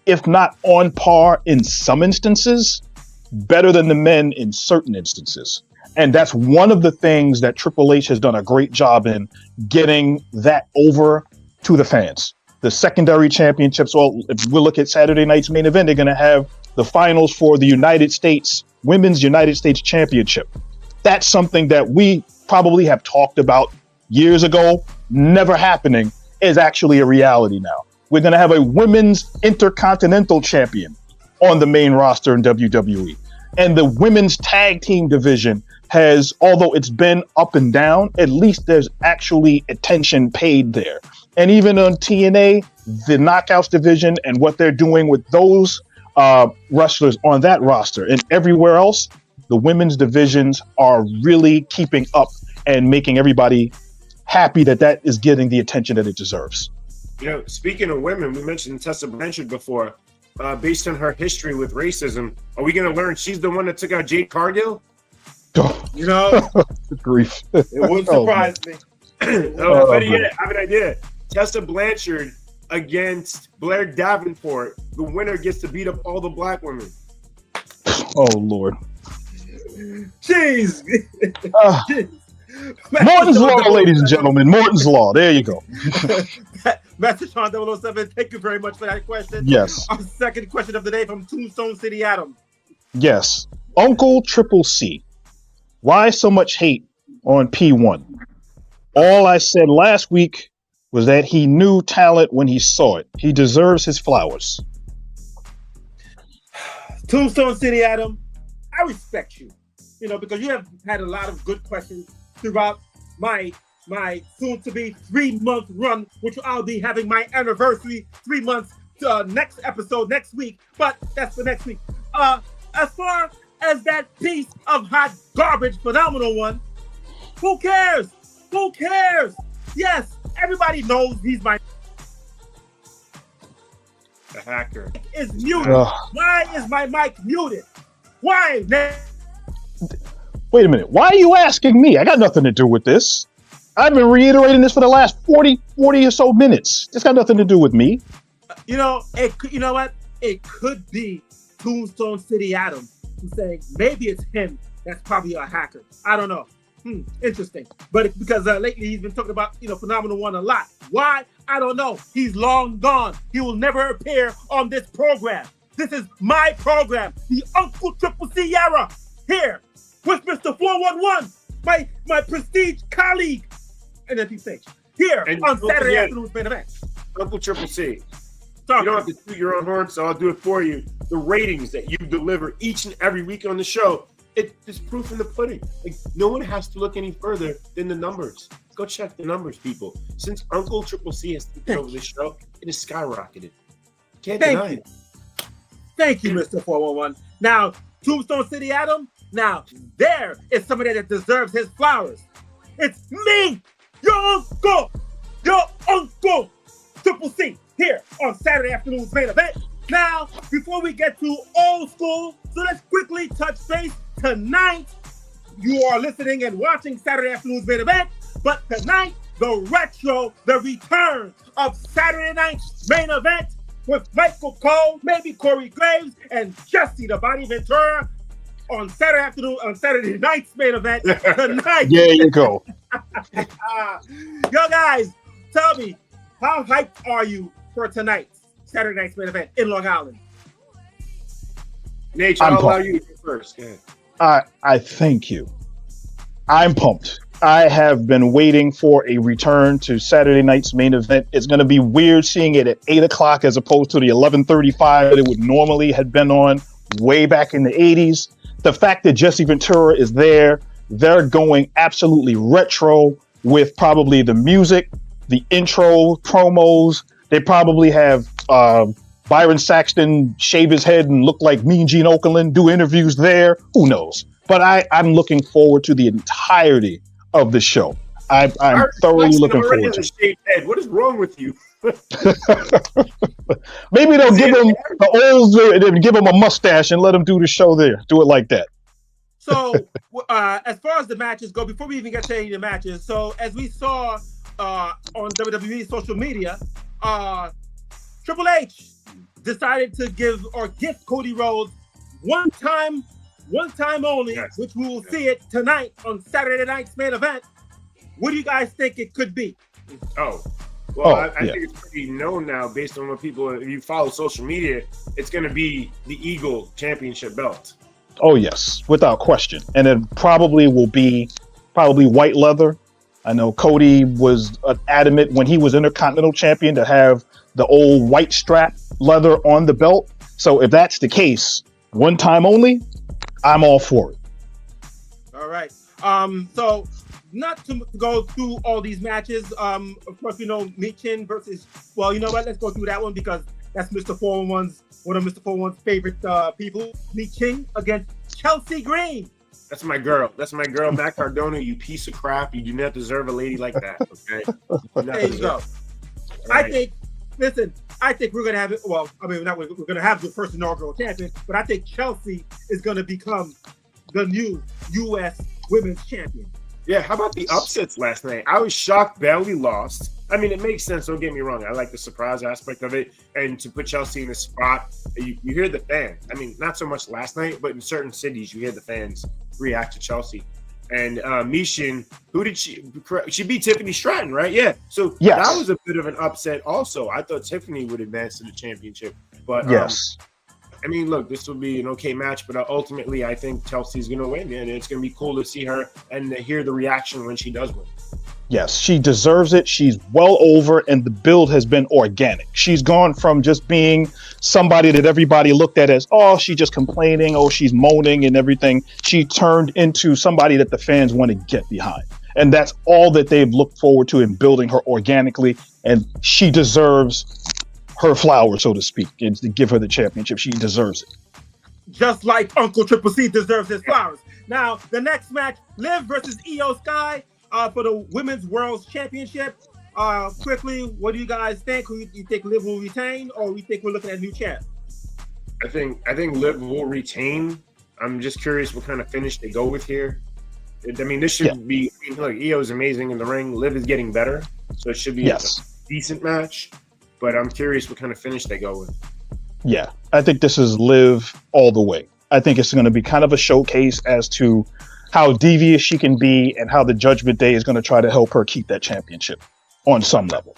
S3: if not on par in some instances, better than the men in certain instances. And that's one of the things that Triple H has done a great job in, getting that over to the fans. The secondary championships, well, if we look at Saturday night's main event, they're going to have the finals for the United States, Women's United States Championship. That's something that we probably have talked about years ago, never happening, is actually a reality now. We're going to have a women's intercontinental champion on the main roster in WWE. And the women's tag team division has, although it's been up and down, at least there's actually attention paid there. And even on TNA, the Knockouts division and what they're doing with those wrestlers on that roster and everywhere else, the women's divisions are really keeping up and making everybody happy that that is getting the attention that it deserves.
S4: Speaking of women, we mentioned Tessa Blanchard before. Based on her history with racism, are we going to learn she's the one that took out Jade Cargill?
S3: Grief.
S2: It wouldn't surprise me.
S4: Better yet, I have an idea. Tessa Blanchard against Blair Davenport. The winner gets to beat up all the black women.
S3: Oh, Lord.
S2: Jeez.
S3: Morton's Law, ladies and gentlemen. Morton's Law. There you go.
S2: Master Sean 007, thank you very much for that question.
S3: Yes.
S2: Our second question of the day from Tombstone City Adam.
S3: Yes. Uncle Triple C. Why so much hate on P1? All I said last week was that he knew talent when he saw it. He deserves his flowers.
S2: Tombstone City Adam, I respect you, because you have had a lot of good questions throughout my soon-to-be 3-month run, which I'll be having my anniversary 3 months next episode next week, but that's for next week. As far as that piece of hot garbage, Phenomenal One, who cares? Who cares? Yes, everybody knows he's my...
S4: The hacker.
S2: Is muted. Why is my mic muted? Why?
S3: Wait a minute. Why are you asking me? I got nothing to do with this. I've been reiterating this for the last 40 or so minutes. It's got nothing to do with me.
S2: You know what? It could be Tombstone City Adam who's saying maybe it's him that's probably a hacker. I don't know. Interesting. But because lately he's been talking about, Phenomenal One a lot. Why? I don't know. He's long gone. He will never appear on this program. This is my program, the Uncle Triple Sierra, here with Mr. 411, my prestige colleague, and then stage here
S4: and
S2: on Saturday afternoon's main event.
S4: Uncle Triple C.
S2: Sorry.
S4: You don't have to toot your own horn, so I'll do it for you. The ratings that you deliver each and every week on the show, it's proof in the pudding. Like, no one has to look any further than the numbers. Go check the numbers, people. Since Uncle Triple C has taken over this show, it has skyrocketed. Can't deny it.
S2: Thank you, Mr. 411. Now, Tombstone City Adam, now there is somebody that deserves his flowers. It's me, your uncle, Triple C, here on Saturday afternoon's main event. Now, before we get to old school, so let's quickly touch base. Tonight, you are listening and watching Saturday afternoon's main event, but tonight, the return of Saturday night's main event with Michael Cole, maybe Corey Graves, and Jesse the Body Ventura on Saturday night's main event tonight.
S3: There you go.
S2: Yo, guys, tell me, how hyped are you for tonight's Saturday night's main event in Long Island?
S4: Nate, I'll allow you to go first. Go ahead.
S3: I thank you. I'm pumped. I have been waiting for a return to Saturday night's main event. It's going to be weird seeing it at 8 o'clock as opposed to the 11:35 that it would normally have been on way back in the 80s. The fact that Jesse Ventura is there, they're going absolutely retro with probably the music, the intro, promos. They probably have Byron Saxton shave his head and look like Mean Gene Okerlund, do interviews there. Who knows? But I'm looking forward to the entirety of the show. I'm thoroughly looking forward to
S4: it. What is wrong with you?
S3: Maybe they'll give him give him a mustache and let him do the show there. Do it like that.
S2: So, as far as the matches go, before we even get to any of the matches, so as we saw on WWE social media, Triple H decided to gift Cody Rhodes one time only, yes, which we will see it tonight on Saturday night's main event. What do you guys think it could be?
S4: I think it's pretty known now based on what people, if you follow social media, it's going to be the Eagle Championship belt.
S3: Oh, yes, without question. And it probably will be white leather. I know Cody was adamant when he was Intercontinental Champion to have the old white strap leather on the belt. So if that's the case, one time only, I'm all for it.
S2: All right. So not to go through all these matches. Of course, Michin versus, well, you know what? Let's go through that one because that's one of Mr. 411's favorite people. Michin against Chelsea Green.
S4: That's my girl. Matt Cardona, you piece of crap. You do not deserve a lady like that, okay?
S2: There you go. Right. I think we're going to have it. Well, I mean, we're going to have the first inaugural champion, but I think Chelsea is going to become the new U.S. Women's Champion.
S4: Yeah, how about the upsets last night? I was shocked Bailey lost. I mean, it makes sense. Don't get me wrong. I like the surprise aspect of it. And to put Chelsea in a spot, you hear the fans. I mean, not so much last night, but in certain cities, you hear the fans react to Chelsea. And Mishin, who did she beat Tiffany Stratton, right? Yeah. So
S3: Yes.
S4: that was a bit of an upset also. I thought Tiffany would advance to the championship. But
S3: Yes.
S4: I mean, look, this will be an okay match, but ultimately I think Chelsea's going to win, and it's going to be cool to see her and to hear the reaction when she does win.
S3: Yes, she deserves it. She's well over, and the build has been organic. She's gone from just being somebody that everybody looked at as, oh, she's just complaining, oh, she's moaning and everything. She turned into somebody that the fans want to get behind. And that's all that they've looked forward to in building her organically. And she deserves her flowers, so to speak, and to give her the championship. She deserves it.
S2: Just like Uncle Triple C deserves his flowers. Now, the next match, Liv versus Io Sky. For the Women's World Championship. Quickly, what do you guys think? Who you think Liv will retain, or we think we're looking at a new champ?
S4: I think Liv will retain. I'm just curious what kind of finish they go with here. I mean, this should be. I mean, look, Io is amazing in the ring. Liv is getting better, so it should be a decent match. But I'm curious what kind of finish they go with.
S3: Yeah, I think this is Liv all the way. I think it's going to be kind of a showcase as to how devious she can be and how the Judgment Day is going to try to help her keep that championship on some level.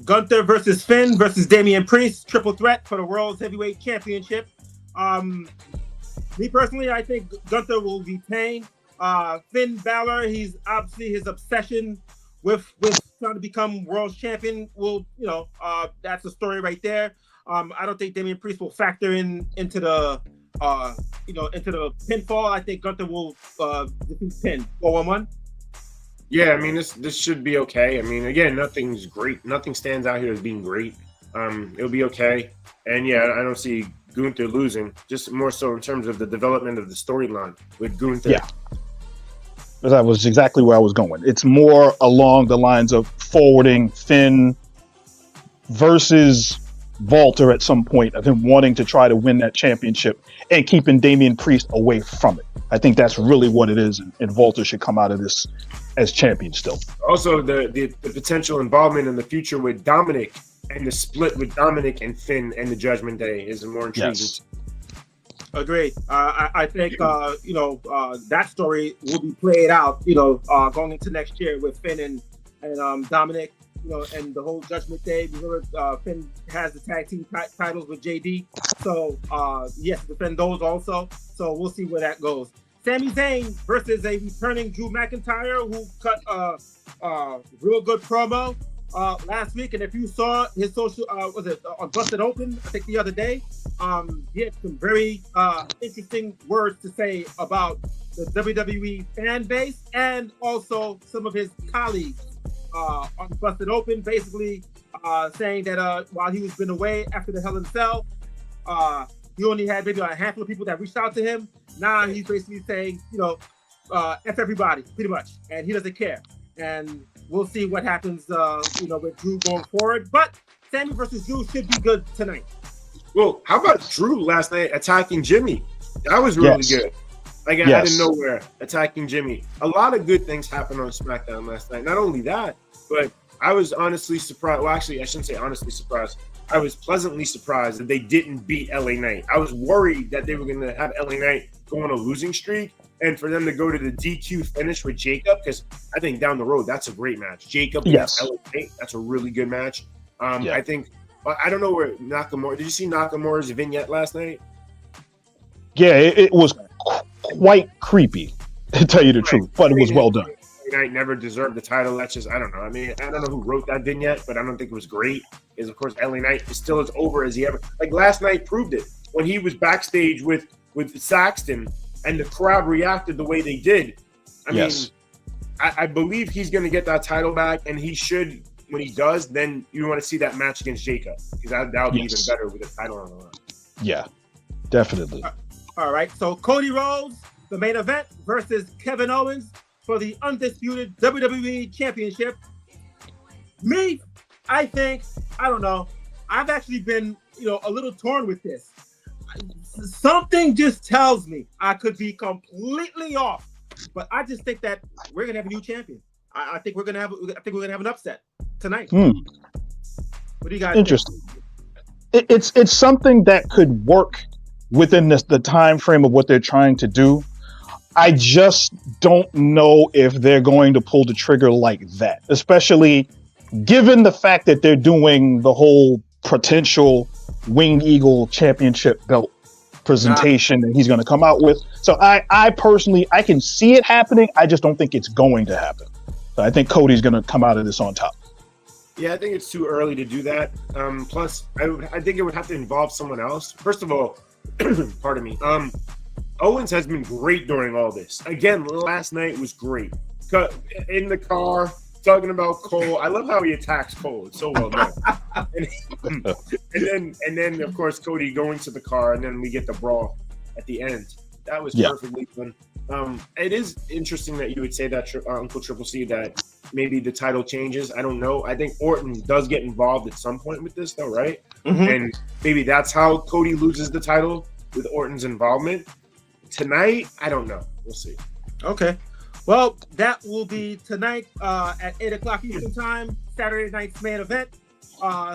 S2: Gunther versus Finn versus Damian Priest, triple threat for the World's Heavyweight Championship. Me personally, I think Gunther will retain. Finn Balor, he's obviously his obsession with trying to become world champion. Will that's a story right there. I don't think Damian Priest will factor into the pinfall. I think Gunther will defeat Finn 4-1-1.
S4: Yeah, I mean this should be okay. I mean, again, nothing's great. Nothing stands out here as being great. It'll be okay. And yeah, I don't see Gunther losing. Just more so in terms of the development of the storyline with Gunther.
S3: Yeah, that was exactly where I was going. It's more along the lines of forwarding Finn versus Walter at some point of him wanting to try to win that championship and keeping Damian Priest away from it. I think that's really what it is, and Walter should come out of this as champion still.
S4: Also, the potential involvement in the future with Dominic and the split with Dominic and Finn and the Judgment Day is more intriguing. Yes.
S2: Agreed. I think that story will be played out, going into next year with Finn and Dominic. And the whole Judgment Day. Remember, Finn has the tag team titles with JD. So, yes, defend those also. So, we'll see where that goes. Sami Zayn versus a returning Drew McIntyre who cut a real good promo last week. And if you saw his social, on Busted Open, I think the other day, he had some very interesting words to say about the WWE fan base and also some of his colleagues. On Busted Open, basically saying that while he was been away after the Hell in a Cell, he only had maybe a handful of people that reached out to him. Now he's basically saying, F everybody, pretty much, and he doesn't care. And we'll see what happens, with Drew going forward. But Sami versus Drew should be good tonight.
S4: Well, how about Drew last night attacking Jimmy? That was really good. Like out of nowhere, attacking Jimmy. A lot of good things happened on SmackDown last night. Not only that, but I was honestly surprised. Well, actually, I shouldn't say honestly surprised. I was pleasantly surprised that they didn't beat LA Knight. I was worried that they were going to have LA Knight go on a losing streak and for them to go to the DQ finish with Jacob, because I think down the road, that's a great match. Jacob against LA Knight, that's a really good match. I think, I don't know where Nakamura, did you see Nakamura's vignette last night?
S3: Yeah, it was quite creepy, to tell you the truth, but it was well done.
S4: Knight never deserved the title. That's just, I don't know. I mean, I don't know who wrote that vignette, but I don't think it was great. Because of course, LA Knight is still as over as he ever. Like last night proved it when he was backstage with Saxton, and the crowd reacted the way they did. I mean, I believe he's going to get that title back, and he should. When he does, then you want to see that match against Jacob, because that would be even better with the title on the line.
S3: Yeah, definitely.
S2: All right, so Cody Rhodes, the main event, versus Kevin Owens for the undisputed WWE Championship. Me, I think, I don't know. I've actually been, a little torn with this. Something just tells me I could be completely off, but I just think that we're gonna have a new champion. I think we're gonna have an upset tonight. What do you guys?
S3: Interesting. Think? It's something that could work within the time frame of what they're trying to do. I just don't know if they're going to pull the trigger like that, especially given the fact that they're doing the whole potential Winged Eagle championship belt presentation that he's going to come out with. So I personally, I can see it happening. I just don't think it's going to happen. So I think Cody's going to come out of this on top.
S4: Yeah, I think it's too early to do that. Plus, I think it would have to involve someone else. First of all, pardon me. Owens has been great during all this. Again, last night was great. In the car, talking about Cole. I love how he attacks Cole. It's so well done. and then of course Cody going to the car, and then we get the brawl at the end. That was perfectly fun. It is interesting that you would say that, Uncle Triple C, that maybe the title changes. I don't know. I think Orton does get involved at some point with this, though, right? Mm-hmm. And maybe that's how Cody loses the title, with Orton's involvement. Tonight, I don't know. We'll see.
S2: Okay. Well, that will be tonight at 8 o'clock Eastern Time, Saturday night's main event.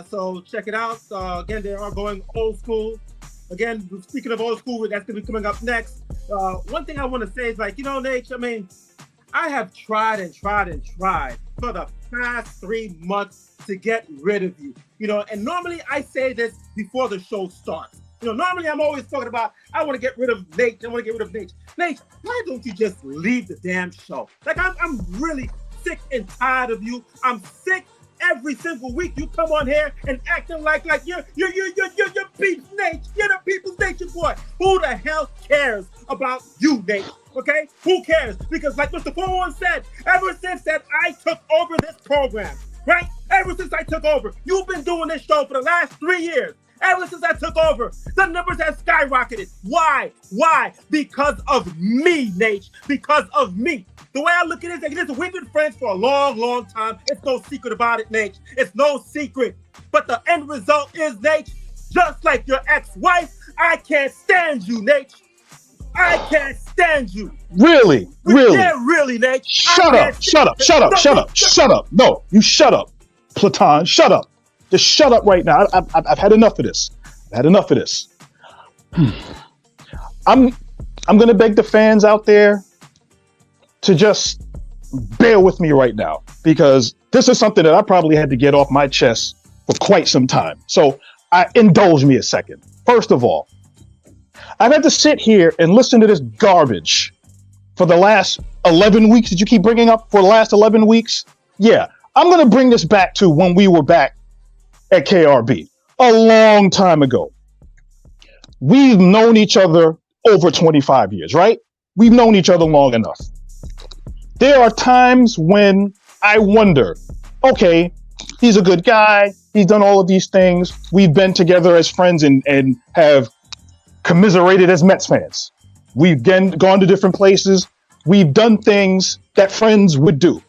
S2: So check it out. Again, they are going old school. Again, speaking of old school, that's going to be coming up next. One thing I want to say is, like, Nate, I mean, I have tried and tried and tried for the past 3 months to get rid of you. And normally I say this before the show starts. Normally I'm always talking about, I want to get rid of Nate. I want to get rid of Nate. Nate, why don't you just leave the damn show? Like, I'm really sick and tired of you. I'm sick every single week. You come on here and acting like you're Peeps Nate. You're the people's nature boy. Who the hell cares about you, Nate? Okay? Who cares? Because like Mr. 411 said, ever since that I took over this program, right? Ever since I took over, you've been doing this show for the last 3 years. Ever since I took over, the numbers have skyrocketed. Why? Why? Because of me, Nate. Because of me. The way I look at it is, we've been friends for a long, long time. It's no secret about it, Nate. It's no secret. But the end result is, Nate, just like your ex-wife, I can't stand you, Nate. I can't stand you.
S3: Really? Really?
S2: Yeah, really, Nate.
S3: Shut up. No, you shut up. Platon, shut up. Just shut up right now. I've had enough of this. I'm going to beg the fans out there to just bear with me right now, because this is something that I probably had to get off my chest for quite some time. So indulge me a second. First of all, I've had to sit here and listen to this garbage for the last 11 weeks that you keep bringing up for the last 11 weeks. Yeah, I'm going to bring this back to when we were back at KRB a long time ago. We've known each other over 25 years, right? We've known each other long enough. There are times when I wonder, okay, he's a good guy. He's done all of these things. We've been together as friends and have commiserated as Mets fans. We've gone to different places. We've done things that friends would do.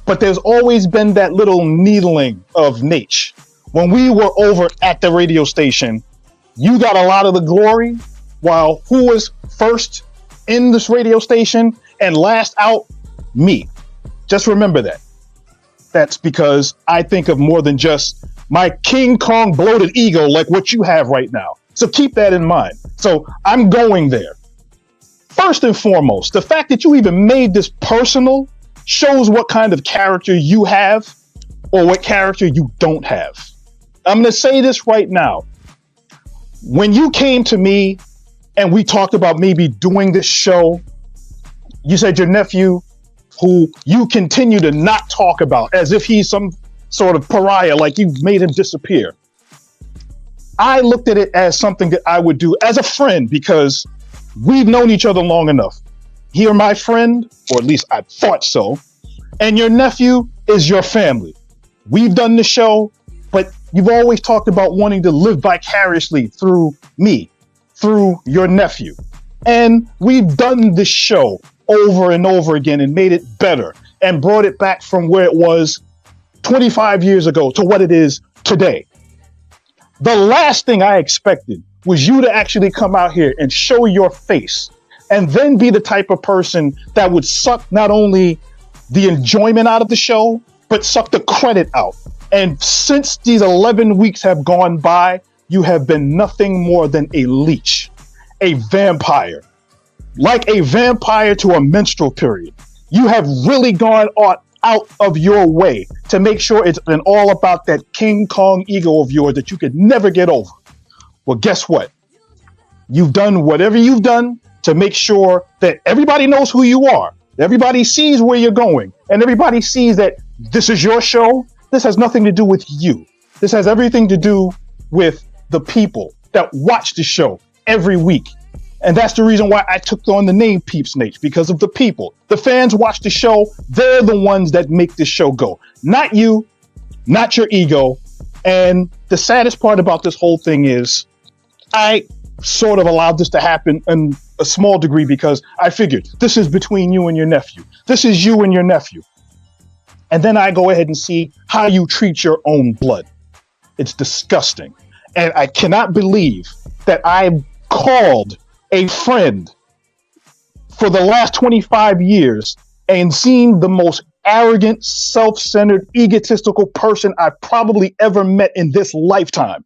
S3: But there's always been that little needling of Nate. When we were over at the radio station, you got a lot of the glory, while who was first in this radio station and last out? Me. Just remember that. That's because I think of more than just my King Kong bloated ego like what you have right now. So keep that in mind. So I'm going there. First and foremost, the fact that you even made this personal shows what kind of character you have or what character you don't have. I'm going to say this right now. When you came to me and we talked about maybe doing this show, you said your nephew, who you continue to not talk about as if he's some sort of pariah, like you made him disappear. I looked at it as something that I would do as a friend, because we've known each other long enough. You're my friend, or at least I thought so. And your nephew is your family. We've done the show, but you've always talked about wanting to live vicariously through me, through your nephew. And we've done this show over and over again and made it better and brought it back from where it was 25 years ago to what it is today. The last thing I expected was you to actually come out here and show your face and then be the type of person that would suck not only the enjoyment out of the show, but suck the credit out. And since these 11 weeks have gone by, you have been nothing more than a leech, a vampire. like a vampire to a menstrual period. You have really gone out of your way to make sure it's been all about that King Kong ego of yours that you could never get over. Well, guess what? You've done whatever you've done to make sure that everybody knows who you are. Everybody sees where you're going, and everybody sees that this is your show. This has nothing to do with you. This has everything to do with the people that watch the show every week. And that's the reason why I took on the name Peeps Nate, because of the people. The fans watch the show. They're the ones that make this show go. Not you, not your ego. And the saddest part about this whole thing is I sort of allowed this to happen in a small degree because I figured this is between you and your nephew. This is you and your nephew. And then I go ahead and see how you treat your own blood. It's disgusting. And I cannot believe that I called a friend for the last 25 years and seen the most arrogant, self-centered, egotistical person I've probably ever met in this lifetime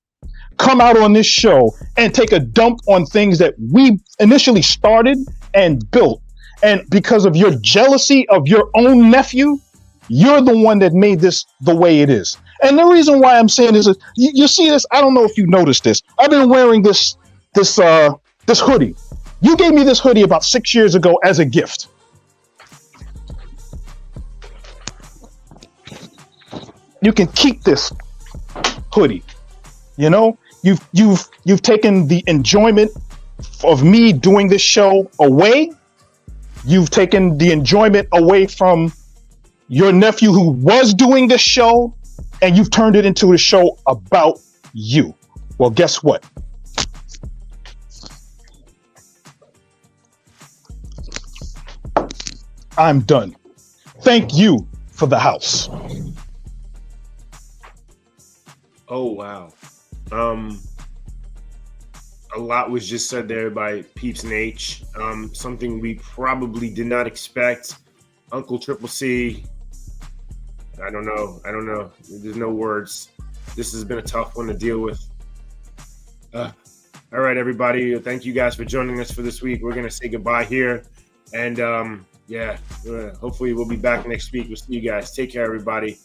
S3: come out on this show and take a dump on things that we initially started and built. And because of your jealousy of your own nephew, you're the one that made this the way it is. And the reason why I'm saying this is, you see this, I don't know if you noticed this. I've been wearing this hoodie. You gave me this hoodie about 6 years ago as a gift. You can keep this hoodie. You know, you've taken the enjoyment of me doing this show away. You've taken the enjoyment away from your nephew who was doing this show, and you've turned it into a show about you. Well, guess what? I'm done. Thank you for the house.
S4: Oh, wow. A lot was just said there by Peeps and H. Something we probably did not expect. Uncle Triple C. I don't know. There's no words. This has been a tough one to deal with. All right, everybody. Thank you guys for joining us for this week. We're going to say goodbye here. And hopefully we'll be back next week. We'll see you guys. Take care, everybody.